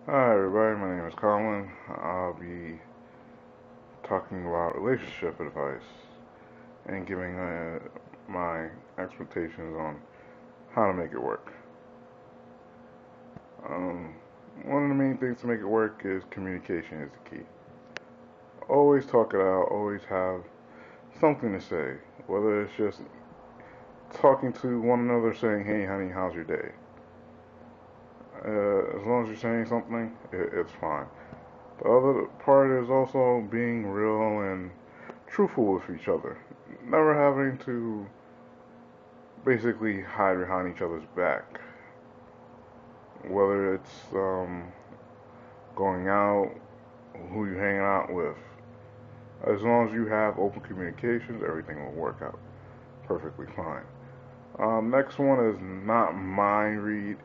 Hi everybody, my name is Colin. I'll be talking about relationship advice and giving my expectations on how to make it work. Um, One of the main things to make it work is communication is the key. Always talk it out, always have something to say, whether it's just talking to one another saying, hey honey, how's your day? As long as you're saying something, it's fine. The other part is also being real and truthful with each other. Never having to basically hide behind each other's back. Whether it's going out, who you hanging out with. As long as you have open communications, everything will work out perfectly fine. Next one is not mind read,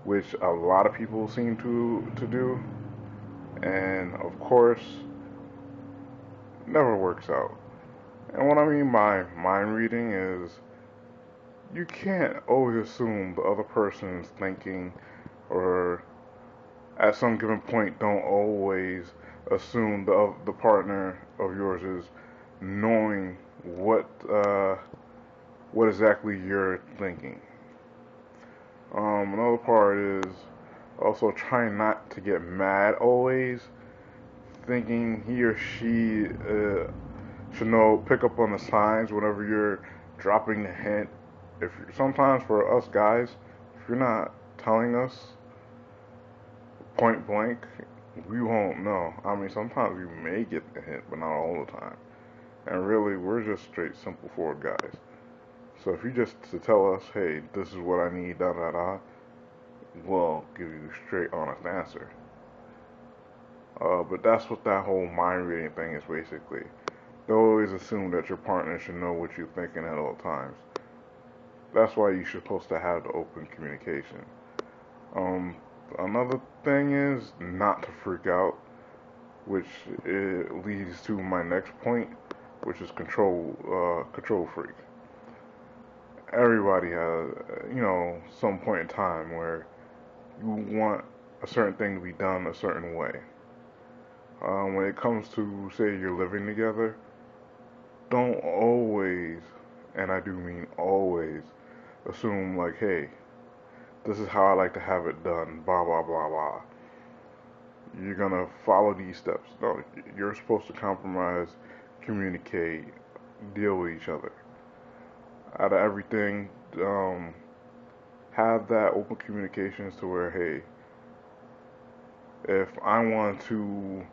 which a lot of people seem to do, and of course, never works out. And what I mean by mind reading is you can't always assume the other person's thinking, or at some given point don't always assume the partner of yours is knowing what exactly you're thinking. Another part is also trying not to get mad always, thinking he or she should know, pick up on the signs whenever you're dropping a hint. If sometimes for us guys, if you're not telling us point blank, we won't know. I mean, sometimes we may get the hint, but not all the time. And really, we're just straight, simple forward guys. So if you just to tell us, hey, this is what I need, da da da, we'll give you a straight, honest answer. But that's what that whole mind reading thing is basically. They always assume that your partner should know what you're thinking at all times. That's why you're supposed to have the open communication. Um, Another thing is not to freak out, which it leads to my next point, which is control freak. Everybody has, some point in time where you want a certain thing to be done a certain way. When it comes to, say, you're living together, don't always, and I do mean always, assume like, hey, this is how I like to have it done, blah, blah, blah, blah. You're gonna follow these steps. No, you're supposed to compromise, communicate, deal with each other. Out of everything, have that open communications to where, hey, if I want to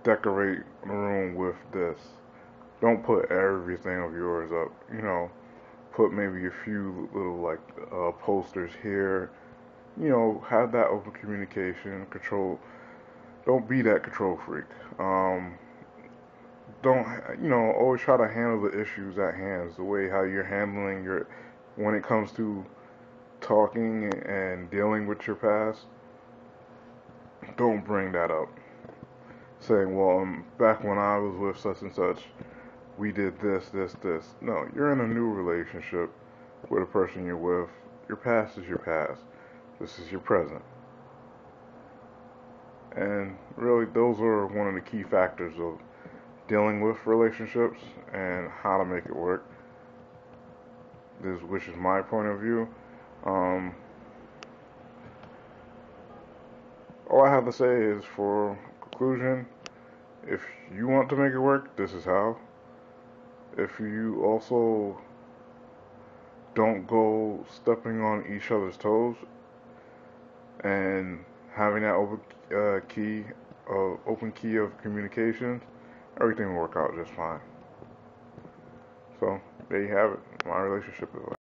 decorate the room with this, don't put everything of yours up. Put maybe a few little like posters here. Have that open communication. Control. Don't be that control freak. Don't always try to handle the issues at hand. The way how you're handling your when it comes to talking and dealing with your past. Don't bring that up. Saying, well, back when I was with such and such, we did this, this, this. No, you're in a new relationship with a person you're with. Your past is your past. This is your present. And really, those are one of the key factors of dealing with relationships and how to make it work. Which is my point of view. Um, all I have to say is, for conclusion, if you want to make it work, this is how. If you also don't go stepping on each other's toes and having that open key of communications, everything will work out just fine. So there you have it. My relationship is